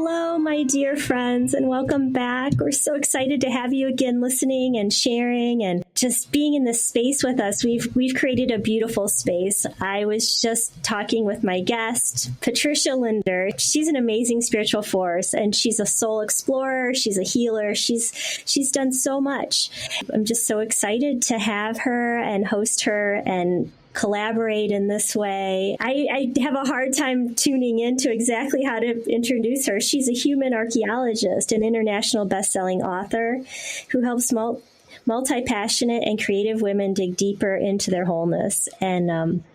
Hello, my dear friends, and welcome back. We're so excited to have you again listening and sharing and just being in this space with us. We've created a beautiful space. I was just talking with my guest, Patricia Lindner. She's an amazing spiritual force, and she's a soul explorer. She's a healer. She's done so much. I'm just so excited to have her and host her and collaborate in this way. I have a hard time tuning into exactly how to introduce her. She's a human archaeologist, an international best-selling author who helps multi-passionate and creative women dig deeper into their wholeness. And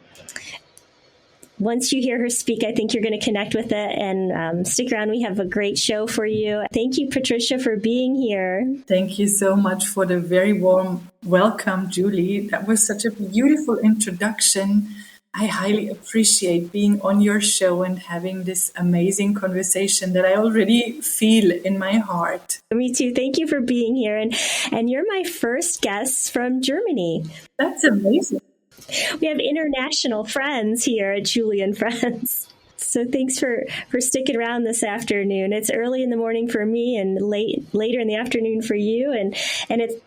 once you hear her speak, I think you're going to connect with it. And stick around. We have a great show for you. Thank you, Patricia, for being here. Thank you so much for the very warm welcome, Julie. That was such a beautiful introduction. I highly appreciate being on your show and having this amazing conversation that I already feel in my heart. Me too. Thank you for being here. And you're my first guest from Germany. That's amazing. We have international friends here at Julie and Friends. So thanks for sticking around this afternoon. It's early in the morning for me and later in the afternoon for you. And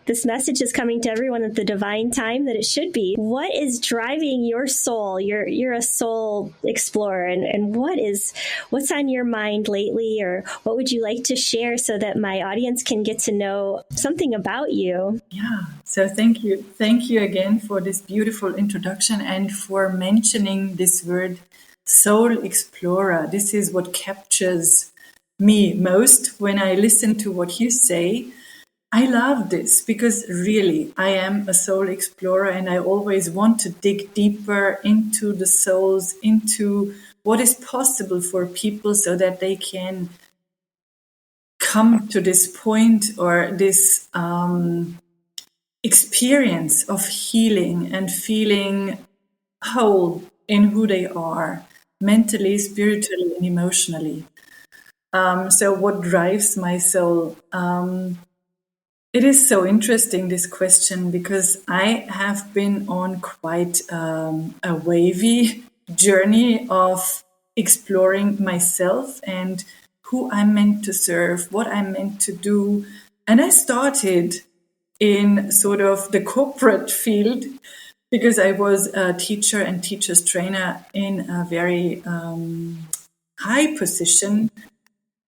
this message is coming to everyone at the divine time that it should be. What is driving your soul? You're a soul explorer. And what's on your mind lately? Or what would you like to share so that my audience can get to know something about you? Yeah. So thank you. Thank you again for this beautiful introduction and for mentioning this word soul explorer. This is what captures me most when I listen to what you say. I love this because really I am a soul explorer and I always want to dig deeper into the souls, into what is possible for people so that they can come to this point or this experience of healing and feeling whole in who they are, mentally, spiritually, and emotionally. So what drives my soul? It is so interesting, this question, because I have been on quite a wavy journey of exploring myself and who I'm meant to serve, what I'm meant to do. And I started in sort of the corporate field because I was a teacher and teacher's trainer in a very high position.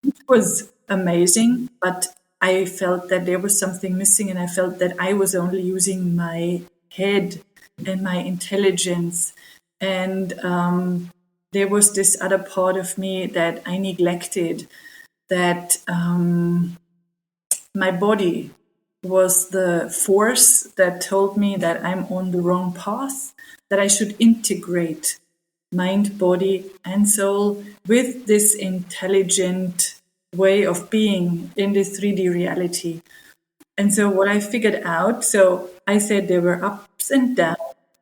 It was amazing, but I felt that there was something missing, and I felt that I was only using my head and my intelligence. And there was this other part of me that I neglected, that my body was the force that told me that I'm on the wrong path, that I should integrate mind, body, and soul with this intelligent way of being in this 3D reality. And so what I figured out, so I said there were ups and downs,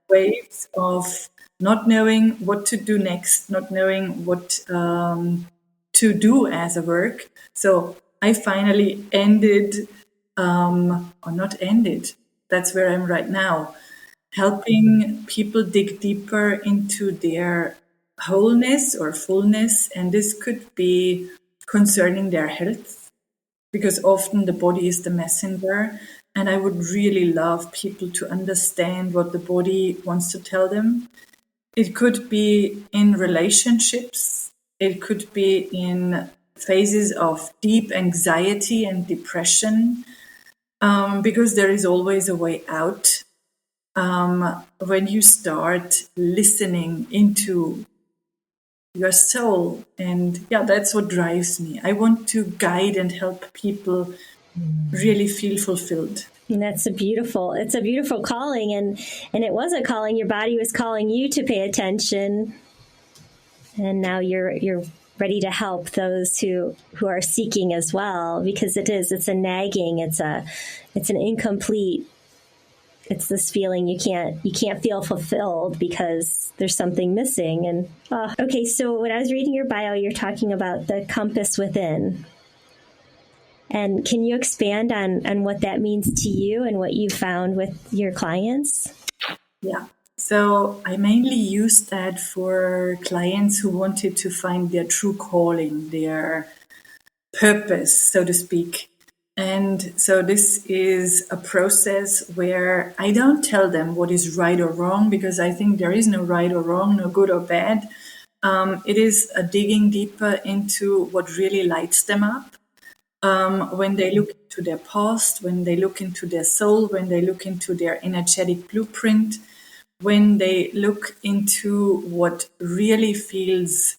waves of not knowing what to do next, not knowing what to do as a work. So I finally ended or not ended, that's where I'm right now, helping people dig deeper into their wholeness or fullness. And this could be concerning their health, because often the body is the messenger. And I would really love people to understand what the body wants to tell them. It could be in relationships. It could be in phases of deep anxiety and depression. Because there is always a way out when you start listening into your soul. And yeah, that's what drives me. I want to guide and help people really feel fulfilled. And it's a beautiful calling, and it was a calling. Your body was calling you to pay attention, and now you're ready to help those who are seeking as well, because it's a nagging, it's an incomplete, it's this feeling you can't feel fulfilled because there's something missing. And okay, so when I was reading your bio, you're talking about the compass within. And can you expand on what that means to you and what you found with your clients? Yeah. So I mainly used that for clients who wanted to find their true calling, their purpose, so to speak. And so this is a process where I don't tell them what is right or wrong, because I think there is no right or wrong, no good or bad. It is a digging deeper into what really lights them up. When they look into their past, when they look into their soul, when they look into their energetic blueprint, when they look into what really feels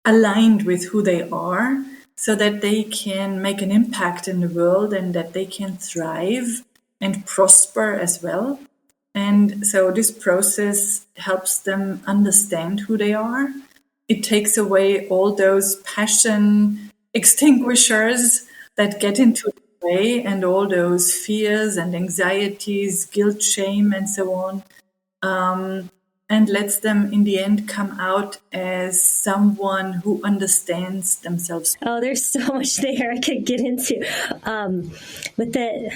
aligned with who they are, so that they can make an impact in the world and that they can thrive and prosper as well. And so this process helps them understand who they are. It takes away all those passion extinguishers that get into the way, and all those fears and anxieties, guilt, shame, and so on. And lets them in the end come out as someone who understands themselves. Oh, there's so much there I could get into. With the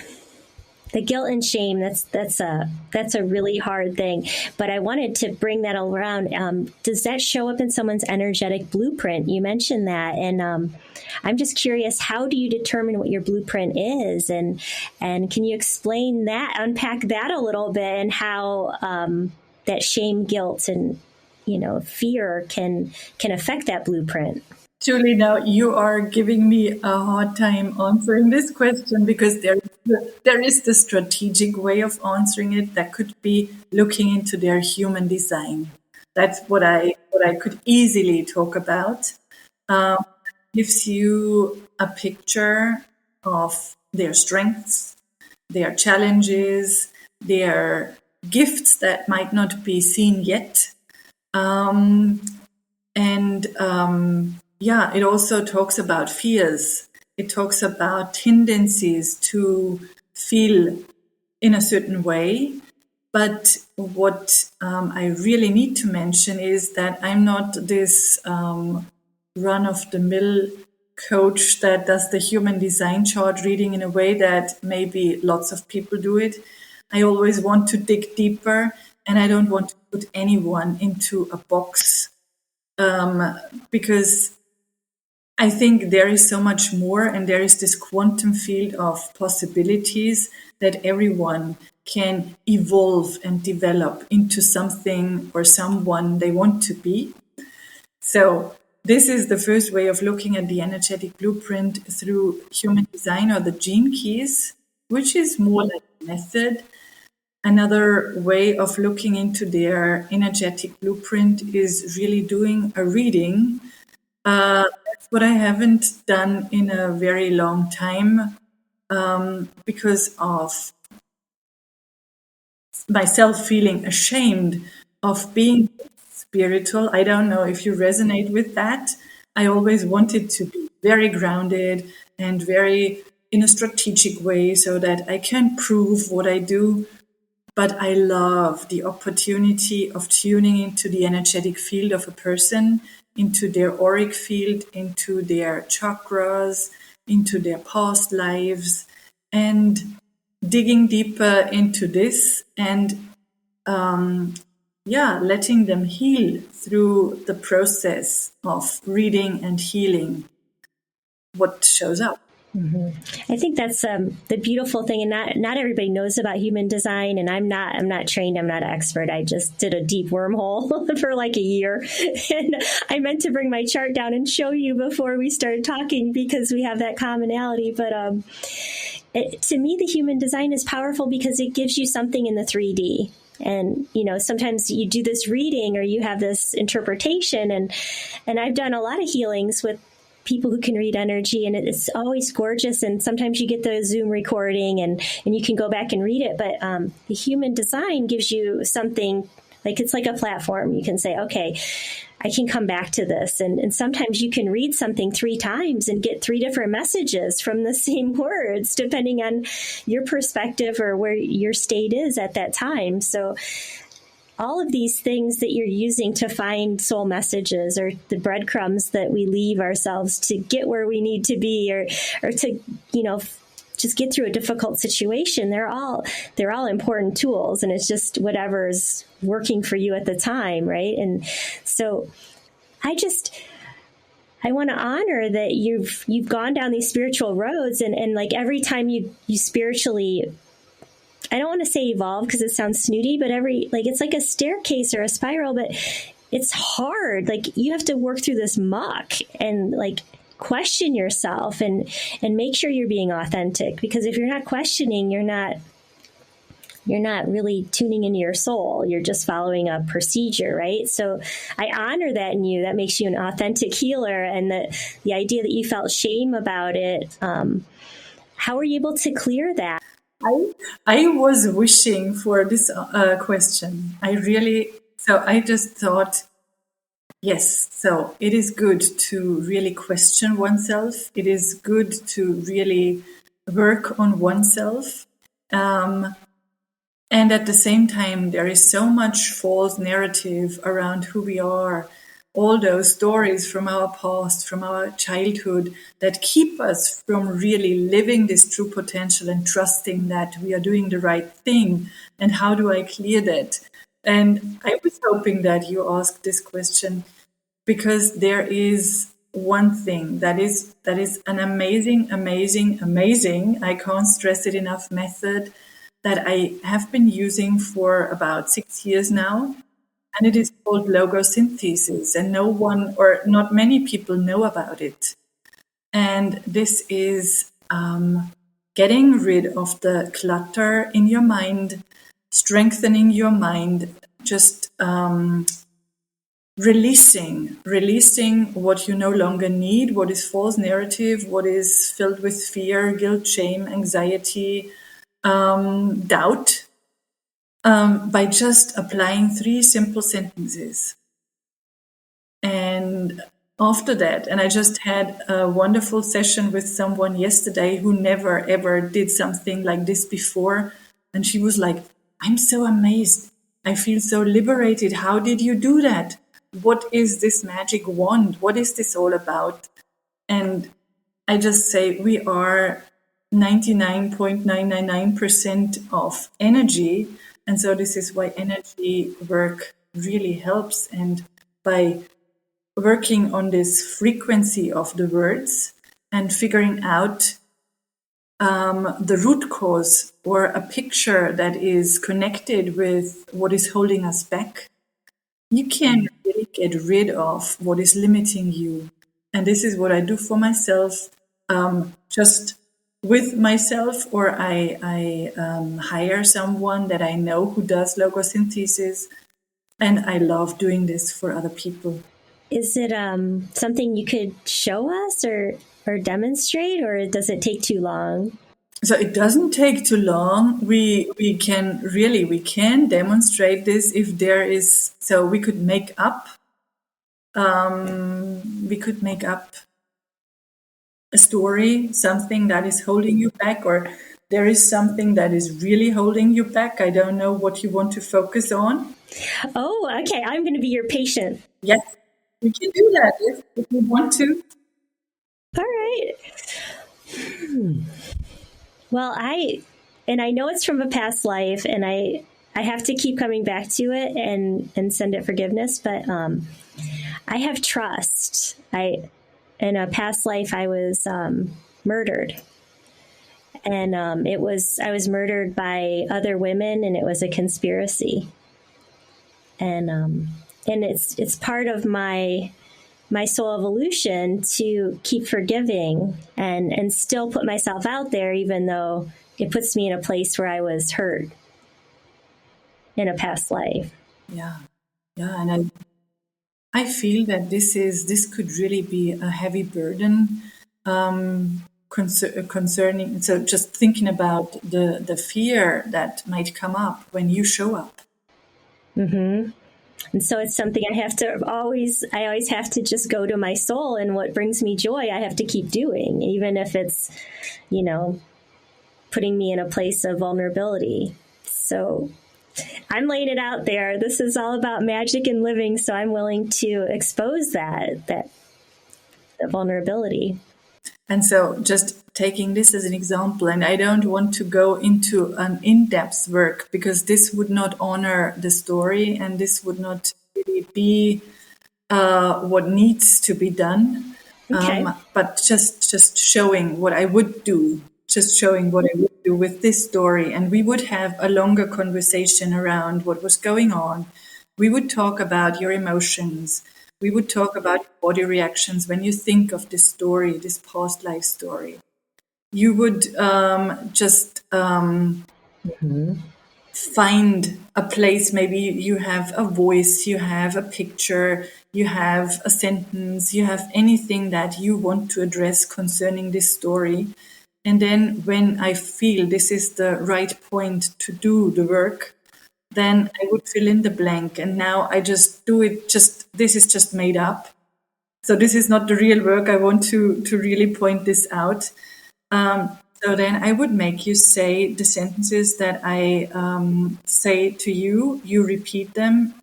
guilt and shame, that's a really hard thing. But I wanted to bring that all around. Does that show up in someone's energetic blueprint? You mentioned that, and I'm just curious, how do you determine what your blueprint is, and can you explain that, unpack that a little bit, and how that shame, guilt, and fear can affect that blueprint? Julie, now you are giving me a hard time answering this question, because there is the strategic way of answering it that could be looking into their human design. That's what I could easily talk about. Gives you a picture of their strengths, their challenges, their gifts that might not be seen yet. It also talks about fears. It talks about tendencies to feel in a certain way. But what I really need to mention is that I'm not this run-of-the-mill coach that does the human design chart reading in a way that maybe lots of people do it. I always want to dig deeper, and I don't want to put anyone into a box, because I think there is so much more, and there is this quantum field of possibilities that everyone can evolve and develop into something or someone they want to be. So this is the first way of looking at the energetic blueprint through human design, or the gene keys, which is more like a method. Another way of looking into their energetic blueprint is really doing a reading. That's what I haven't done in a very long time, because of myself feeling ashamed of being spiritual. I don't know if you resonate with that. I always wanted to be very grounded and very in a strategic way, so that I can prove what I do. But I love the opportunity of tuning into the energetic field of a person, into their auric field, into their chakras, into their past lives, and digging deeper into this, and letting them heal through the process of reading and healing what shows up. Mm-hmm. I think that's the beautiful thing, and not everybody knows about human design. And I'm not trained. I'm not an expert. I just did a deep wormhole for like a year, and I meant to bring my chart down and show you before we started talking, because we have that commonality. But to me, the human design is powerful because it gives you something in the 3D. And, sometimes you do this reading or you have this interpretation, and I've done a lot of healings with people who can read energy, and it's always gorgeous. And sometimes you get the Zoom recording and you can go back and read it. But the human design gives you something, like it's like a platform. You can say, okay, I can come back to this. And sometimes you can read something 3 times and get 3 different messages from the same words, depending on your perspective or where your state is at that time. So all of these things that you're using to find soul messages, or the breadcrumbs that we leave ourselves to get where we need to be, or to, just get through a difficult situation, they're all important tools, and it's just whatever's working for you at the time, right? And so I want to honor that you've gone down these spiritual roads, and like every time you spiritually, I don't want to say evolve because it sounds snooty, but it's like a staircase or a spiral, but it's hard. Like you have to work through this muck and like question yourself and make sure you're being authentic, because if you're not questioning, you're not really tuning into your soul. You're just following a procedure, right? So I honor that in you. That makes you an authentic healer. And the idea that you felt shame about it, how were you able to clear that? I was wishing for this question. So I just thought, yes, so it is good to really question oneself. It is good to really work on oneself. And at the same time, there is so much false narrative around who we are, all those stories from our past, from our childhood, that keep us from really living this true potential and trusting that we are doing the right thing. And how do I clear that? And I was hoping that you asked this question, because there is one thing that is an amazing, I can't stress it enough, method that I have been using for about 6 years now. And it is called logosynthesis, and no one or not many people know about it. And this is getting rid of the clutter in your mind, strengthening your mind, just releasing what you no longer need, what is false narrative, what is filled with fear, guilt, shame, anxiety, doubt, by just applying 3 simple sentences. And after that, and I just had a wonderful session with someone yesterday who never ever did something like this before. And she was like, I'm so amazed. I feel so liberated. How did you do that? What is this magic wand? What is this all about? And I just say we are 99.999% of energy. And so this is why energy work really helps. And by working on this frequency of the words and figuring out the root cause or a picture that is connected with what is holding us back, you can really get rid of what is limiting you. And this is what I do for myself, just with myself, or I hire someone that I know who does logosynthesis, and I love doing this for other people. Is it something you could show us or demonstrate, or does it take too long? So it doesn't take too long. We can demonstrate this if there is. So we could make up. A story, something that is holding you back, or there is something that is really holding you back. I don't know what you want to focus on. Oh, okay. I'm going to be your patient. Yes, we can do that if you want to. All right. Well, I know it's from a past life, and I have to keep coming back to it and send it forgiveness, but I have trust. In a past life, I was murdered, and I was murdered by other women, and it was a conspiracy, and it's part of my soul evolution to keep forgiving and still put myself out there, even though it puts me in a place where I was hurt in a past life. Yeah, and I feel that this could really be a heavy burden concerning. So just thinking about the fear that might come up when you show up. Mm-hmm. And so it's something I always have to just go to my soul, and what brings me joy, I have to keep doing, even if it's, putting me in a place of vulnerability. So I'm laying it out there. This is all about magic and living. So I'm willing to expose that vulnerability. And so just taking this as an example, and I don't want to go into an in-depth work because this would not honor the story, and this would not really be what needs to be done. Okay. But just showing what I would do, with this story. And we would have a longer conversation around what was going on. We would talk about your emotions. We would talk about body reactions when you think of this story, this past life story. You would just find a place. Maybe you have a voice, you have a picture, you have a sentence, you have anything that you want to address concerning this story. And then when I feel this is the right point to do the work, then I would fill in the blank. And now I just do it. This is just made up. So this is not the real work. I want to really point this out. So then I would make you say the sentences that I say to you. You repeat them.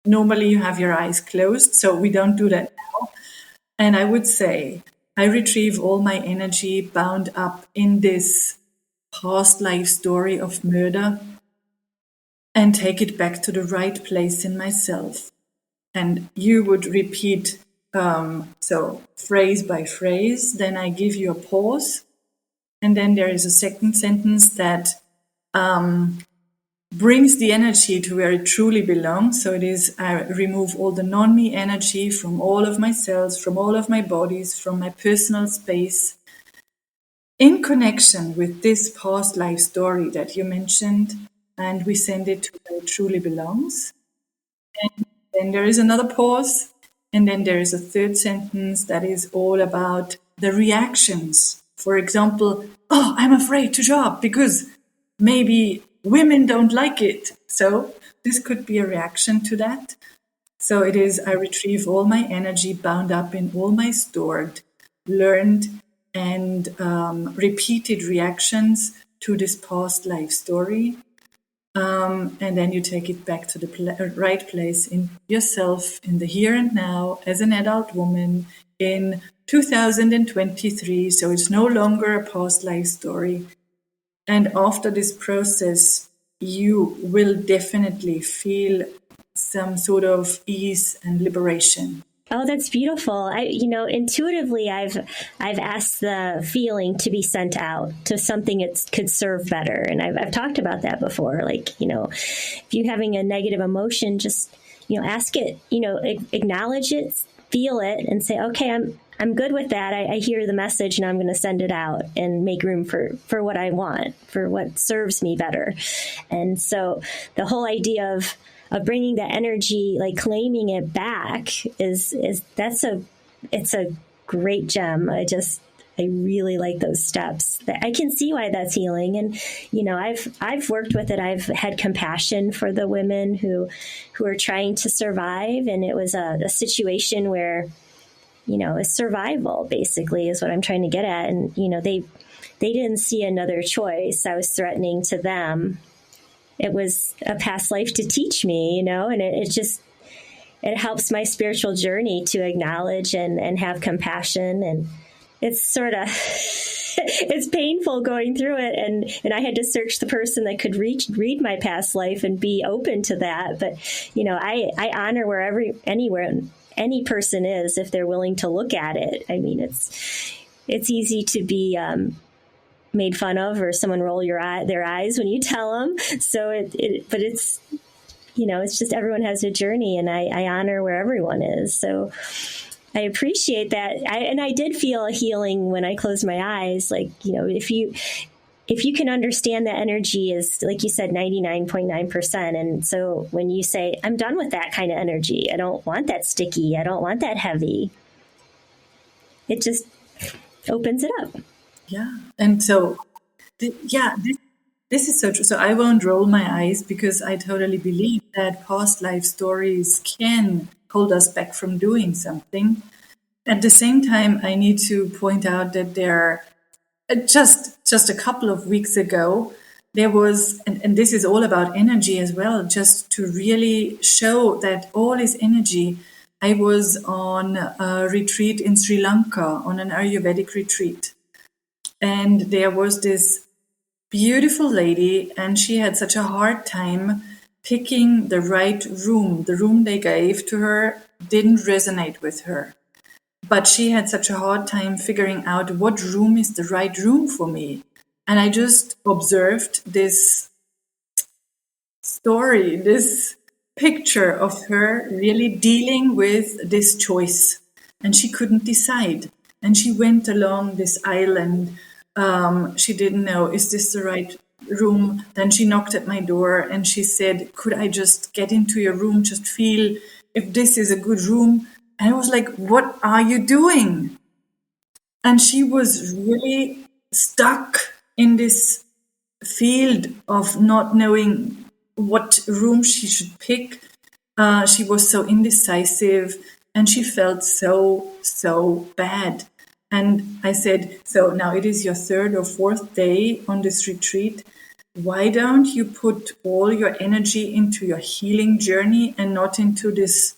Normally you have your eyes closed, so we don't do that now. And I would say, I retrieve all my energy bound up in this past life story of murder and take it back to the right place in myself. And you would repeat, so phrase by phrase. Then I give you a pause. And then there is a second sentence that brings the energy to where it truly belongs. So it is, I remove all the non-me energy from all of my cells, from all of my bodies, from my personal space, in connection with this past life story that you mentioned, and we send it to where it truly belongs. And then there is another pause, and then there is a third sentence that is all about the reactions. For example, oh, I'm afraid to job because maybe women don't like it. So this could be a reaction to that. So it is, I retrieve all my energy bound up in all my stored, learned, and repeated reactions to this past life story. And then you take it back to the right place in yourself, in the here and now, as an adult woman in 2023. So it's no longer a past life story. And after this process, you will definitely feel some sort of ease and liberation. Oh, that's beautiful. Intuitively, I've asked the feeling to be sent out to something it could serve better. And I've talked about that before. Like, if you're having a negative emotion, just, ask it, acknowledge it, feel it, and say, okay, I'm good with that. I hear the message and I'm going to send it out and make room for what I want, for what serves me better. And so the whole idea of bringing that energy, like claiming it back, it's a great gem. I really like those steps. I can see why that's healing. And, I've worked with it. I've had compassion for the women who are trying to survive. And it was a situation where, it's survival basically is what I'm trying to get at. And, they didn't see another choice. I was threatening to them. It was a past life to teach me, and it helps my spiritual journey to acknowledge and have compassion. And it's sort of, it's painful going through it. And I had to search the person that could read my past life and be open to that. But, I honor anywhere any person is, if they're willing to look at it. I mean, it's easy to be, made fun of, or someone roll their eyes when you tell them. So but it's, it's just, everyone has a journey, and I honor where everyone is. So I appreciate that. I did feel a healing when I closed my eyes. Like, if you can understand that energy is, like you said, 99.9%. And so when you say, I'm done with that kind of energy, I don't want that sticky, I don't want that heavy, it just opens it up. Yeah. And so, this is so true. So I won't roll my eyes, because I totally believe that past life stories can hold us back from doing something. At the same time, I need to point out that there, just a couple of weeks ago, there was, and this is all about energy as well, just to really show that all is energy. I was on a retreat in Sri Lanka, on an Ayurvedic retreat. And there was this beautiful lady, and she had such a hard time picking the right room. The room they gave to her didn't resonate with her. but she had such a hard time figuring out what room is the right room for me. And I just observed this story, this picture of her really dealing with this choice. And she couldn't decide. And she went along this island. She didn't know, is this the right room? Then she knocked at my door and she said, could I just get into your room, just feel if this is a good room? And I was like, what are you doing? And she was really stuck in this field of not knowing what room she should pick. She was so indecisive and she felt so bad. And I said, so now it is your third or fourth day on this retreat. Why don't you put all your energy into your healing journey and not into this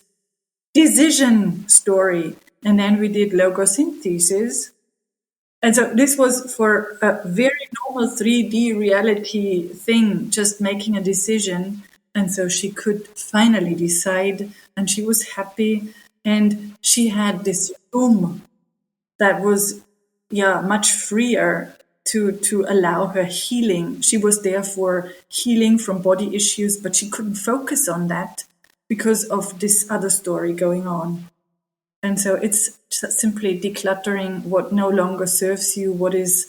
decision story? And then we did logosynthesis. And so this was for a very normal 3D reality thing, just making a decision. And so she could finally decide and she was happy. And she had this room that was, much freer to allow her healing. She was there for healing from body issues, but she couldn't focus on that because of this other story going on. And so it's simply decluttering what no longer serves you, what is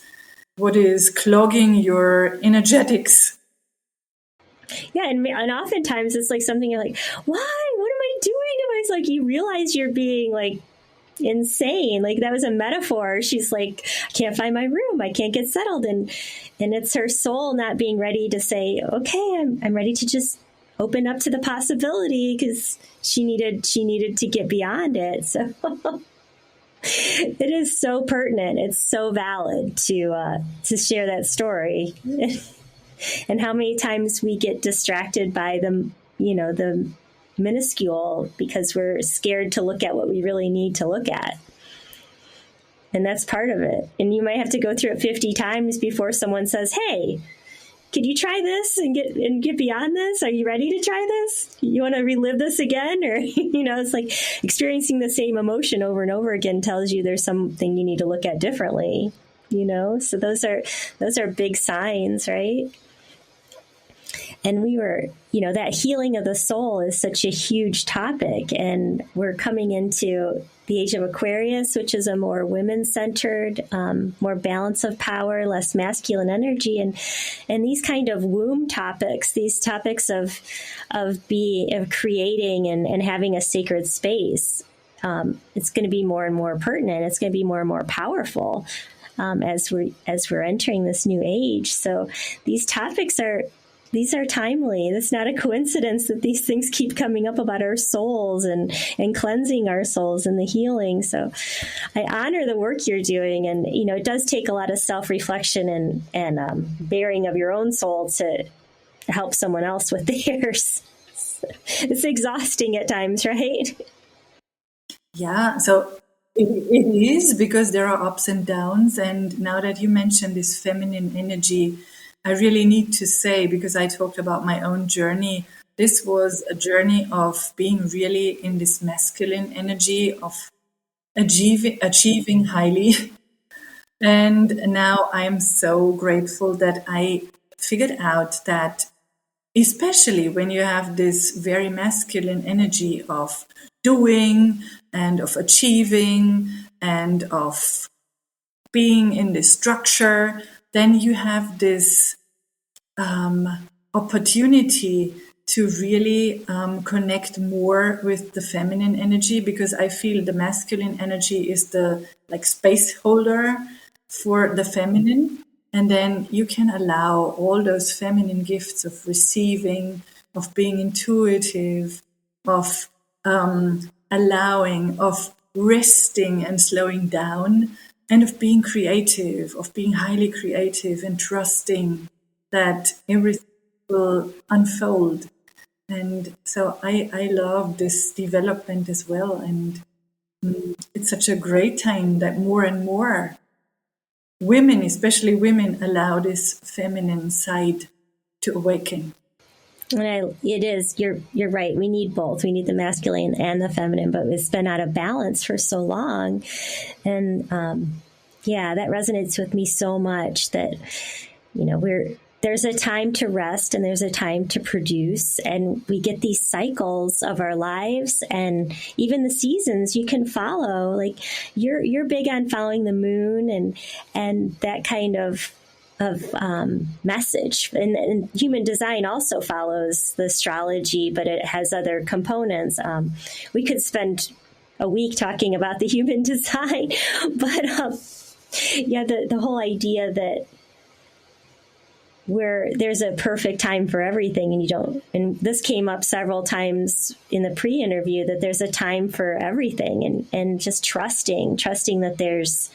clogging your energetics. Yeah, and oftentimes it's like something you're like, why? What am I doing? And it's like you realize you're being like insane. Like that was a metaphor. She's like, I can't find my room. I can't get settled. And it's her soul not being ready to say, okay, I'm ready to just open up to the possibility, because she needed to get beyond it. So it is so pertinent. It's so valid to share that story. And how many times we get distracted by the minuscule because we're scared to look at what we really need to look at. And that's part of it. And you might have to go through it 50 times before someone says, hey, could you try this and get beyond this? Are you ready to try this? You want to relive this again? Or, it's like experiencing the same emotion over and over again tells you there's something you need to look at differently, So those are big signs, right? And we were, that healing of the soul is such a huge topic. And we're coming into the age of Aquarius, which is a more women-centered, more balance of power, less masculine energy. And these kind of womb topics, these topics of creating and having a sacred space, it's going to be more and more pertinent. It's going to be more and more powerful as we're entering this new age. So these topics are timely. It's not a coincidence that these things keep coming up about our souls and cleansing our souls and the healing. So I honor the work you're doing. And, it does take a lot of self-reflection and bearing of your own soul to help someone else with theirs. It's exhausting at times, right? Yeah, so it is, because there are ups and downs. And now that you mentioned this feminine energy, I really need to say, because I talked about my own journey, this was a journey of being really in this masculine energy of achieving highly. And now I'm so grateful that I figured out that, especially when you have this very masculine energy of doing and of achieving and of being in this structure, then you have this opportunity to really connect more with the feminine energy, because I feel the masculine energy is the space holder for the feminine. And then you can allow all those feminine gifts of receiving, of being intuitive, of allowing, of resting and slowing down, and of being creative, of being highly creative and trusting that everything will unfold. And so I love this development as well. And it's such a great time that more and more women, especially women, allow this feminine side to awaken. It is, you're right. We need both. We need the masculine and the feminine, but it's been out of balance for so long. And, yeah, that resonates with me so much that, there's a time to rest and there's a time to produce, and we get these cycles of our lives and even the seasons you can follow. Like you're big on following the moon and that kind of message. And human design also follows the astrology, but it has other components. We could spend a week talking about the human design, but yeah, the whole idea that where there's a perfect time for everything and you don't, and this came up several times in the pre-interview, that there's a time for everything, and just trusting that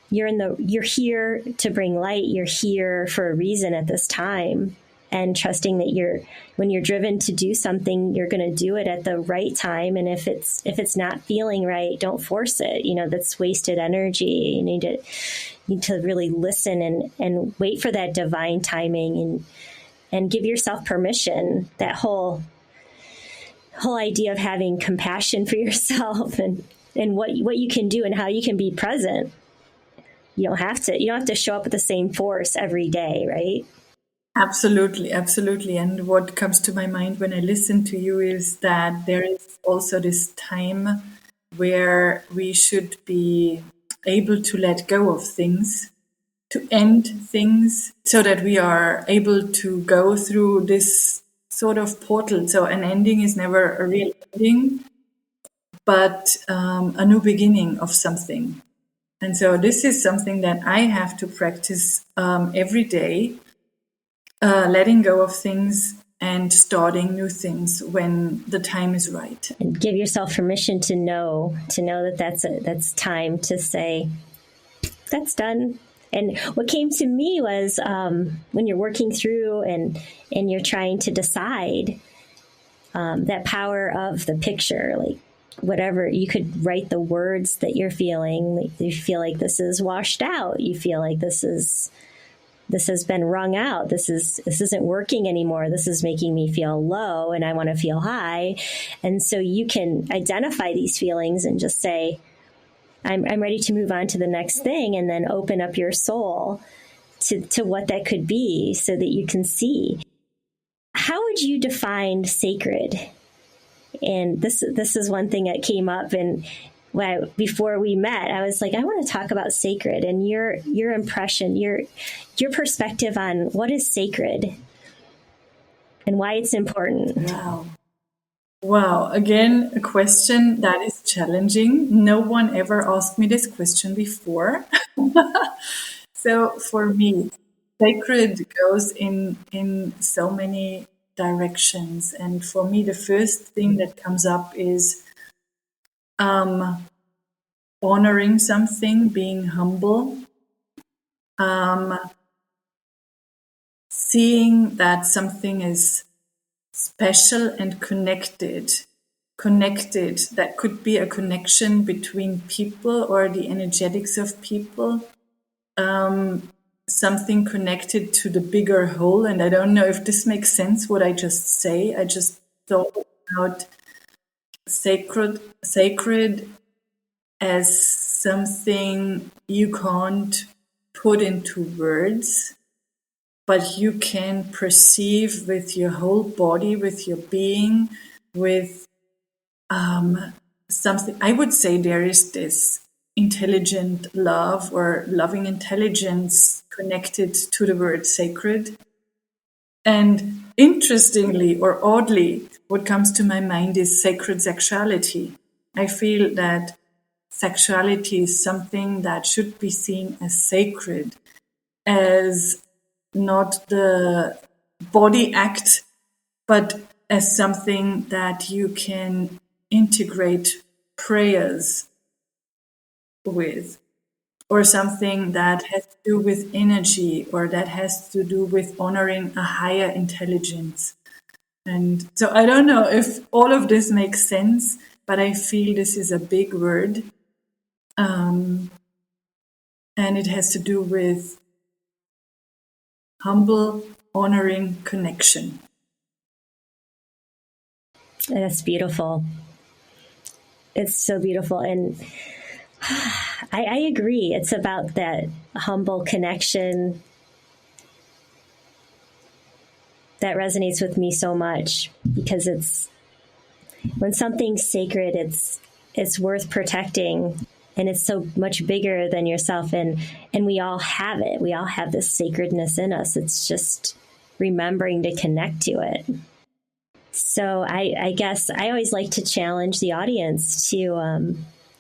you're here to bring light. You're here for a reason at this time, and trusting that when you're driven to do something, you're going to do it at the right time. And if it's not feeling right, don't force it. That's wasted energy. You need to really listen and wait for that divine timing and give yourself permission. That whole idea of having compassion for yourself and what you can do and how you can be present. You don't have to show up with the same force every day, right? Absolutely, absolutely. And what comes to my mind when I listen to you is that there is also this time where we should be able to let go of things, to end things, so that we are able to go through this sort of portal. So an ending is never a real ending, but a new beginning of something. And so this is something that I have to practice every day. Letting go of things and starting new things when the time is right. And give yourself permission to know that that's time to say, that's done. And what came to me was when you're working through and you're trying to decide, that power of the picture, like whatever, you could write the words that you're feeling. Like you feel like this is washed out. You feel like this has been wrung out. This isn't working anymore. This is making me feel low and I want to feel high. And so you can identify these feelings and just say, I'm ready to move on to the next thing, and then open up your soul to what that could be so that you can see. How would you define sacred? And this is one thing that came up, and before we met, I was like, I want to talk about sacred and your impression, your perspective on what is sacred and why it's important. Wow. Again, a question that is challenging. No one ever asked me this question before. So for me, sacred goes in so many directions. And for me, the first thing that comes up is honoring something, being humble, seeing that something is special and connected. That could be a connection between people or the energetics of people. Something connected to the bigger whole. And I don't know if this makes sense, what I just say. I just thought about sacred as something you can't put into words, but you can perceive with your whole body, with your being, with something. I would say there is this intelligent love or loving intelligence connected to the word sacred. And interestingly or oddly, what comes to my mind is sacred sexuality. I feel that sexuality is something that should be seen as sacred, as not the body act, but as something that you can integrate prayers with, or something that has to do with energy, or that has to do with honoring a higher intelligence. And so I don't know if all of this makes sense, but I feel this is a big word. And it has to do with humble, honoring connection. That's beautiful. It's so beautiful. And I agree. It's about that humble connection that resonates with me so much, because it's when something's sacred, it's worth protecting, and it's so much bigger than yourself. And we all have it. We all have this sacredness in us. It's just remembering to connect to it. So I guess I always like to challenge the audience to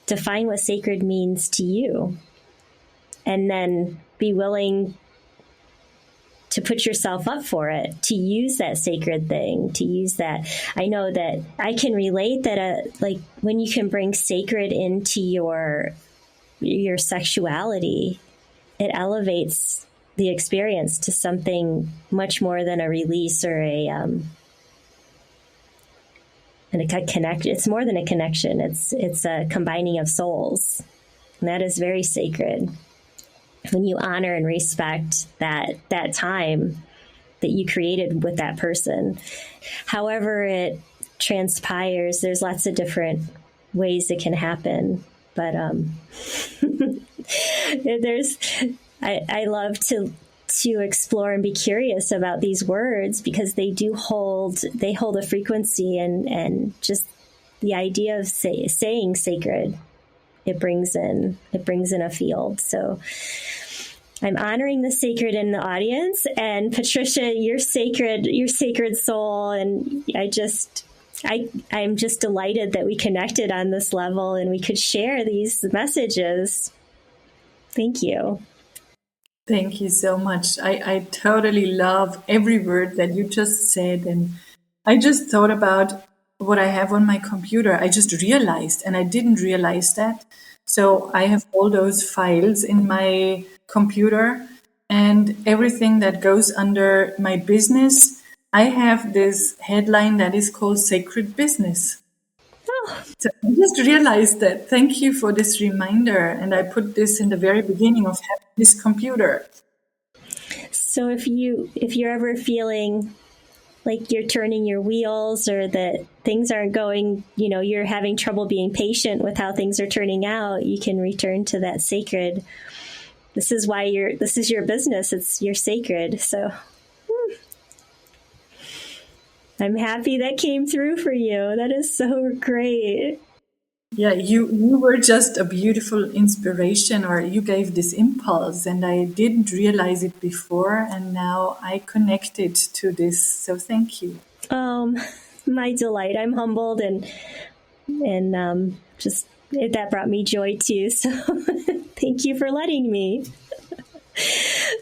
define what sacred means to you, and then be willing to put yourself up for it, to use that sacred thing, to use that. I know that I can relate that, like when you can bring sacred into your sexuality, it elevates the experience to something much more than a release or and a connection. It's more than a connection. It's a combining of souls, and that is very sacred. When you honor and respect that time that you created with that person, however it transpires, there's lots of different ways it can happen. But I love to explore and be curious about these words, because they hold a frequency, and just the idea of saying sacred, it brings in a field. So I'm honoring the sacred in the audience, and Patricia, your sacred soul. And I'm just delighted that we connected on this level and we could share these messages. Thank you. Thank you so much. I totally love every word that you just said. And I just thought about what I have on my computer. I just realized, and I didn't realize that. So I have all those files in my computer, and everything that goes under my business, I have this headline that is called Sacred Business. Oh. So I just realized that. Thank you for this reminder. And I put this in the very beginning of having this computer. So if you're ever feeling like you're turning your wheels, or that things aren't going, you're having trouble being patient with how things are turning out, you can return to that sacred. This is your business. You're sacred. So I'm happy that came through for you. That is so great. Yeah, you were just a beautiful inspiration, or you gave this impulse, and I didn't realize it before, and now I connected to this. So thank you. My delight. I'm humbled, and just that brought me joy too. So thank you for letting me.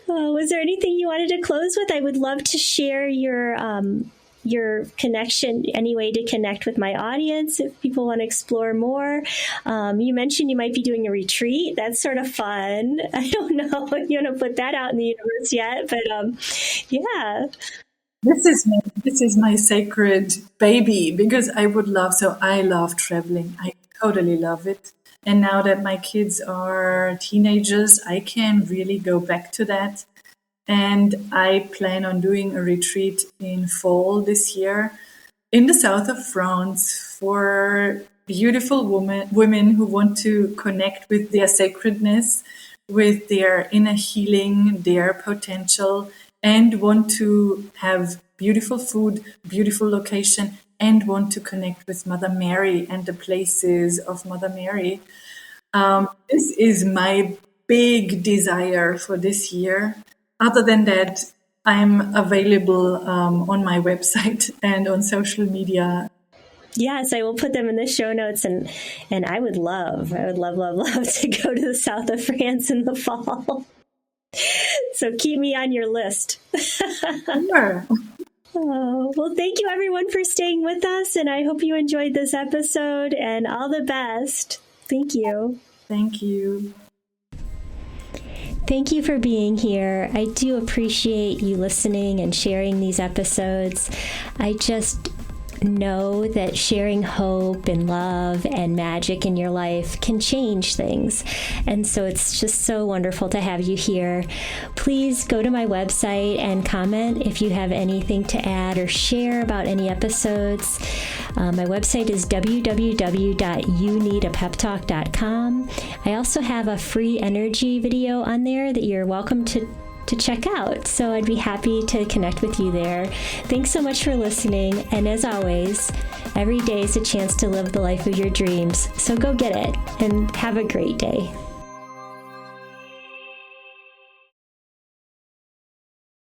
Was there anything you wanted to close with? I would love to share your connection, any way to connect with my audience if people want to explore more. You mentioned you might be doing a retreat. That's sort of fun. I don't know if you want to put that out in the universe yet, but yeah. This is my sacred baby, because I love traveling. I totally love it. And now that my kids are teenagers, I can really go back to that. And I plan on doing a retreat in fall this year in the south of France for beautiful women who want to connect with their sacredness, with their inner healing, their potential, and want to have beautiful food, beautiful location, and want to connect with Mother Mary and the places of Mother Mary. This is my big desire for this year. Other than that, I'm available on my website and on social media. Yes, I will put them in the show notes, and I would love to go to the south of France in the fall. So keep me on your list. Sure. Oh, well, thank you everyone for staying with us, and I hope you enjoyed this episode, and all the best. Thank you. Thank you. Thank you for being here. I do appreciate you listening and sharing these episodes. I just know that sharing hope and love and magic in your life can change things. And so it's just so wonderful to have you here. Please go to my website and comment if you have anything to add or share about any episodes. My website is www.youneedapeptalk.com. I also have a free energy video on there that you're welcome to check out. So I'd be happy to connect with you there. Thanks so much for listening. And as always, every day is a chance to live the life of your dreams. So go get it and have a great day.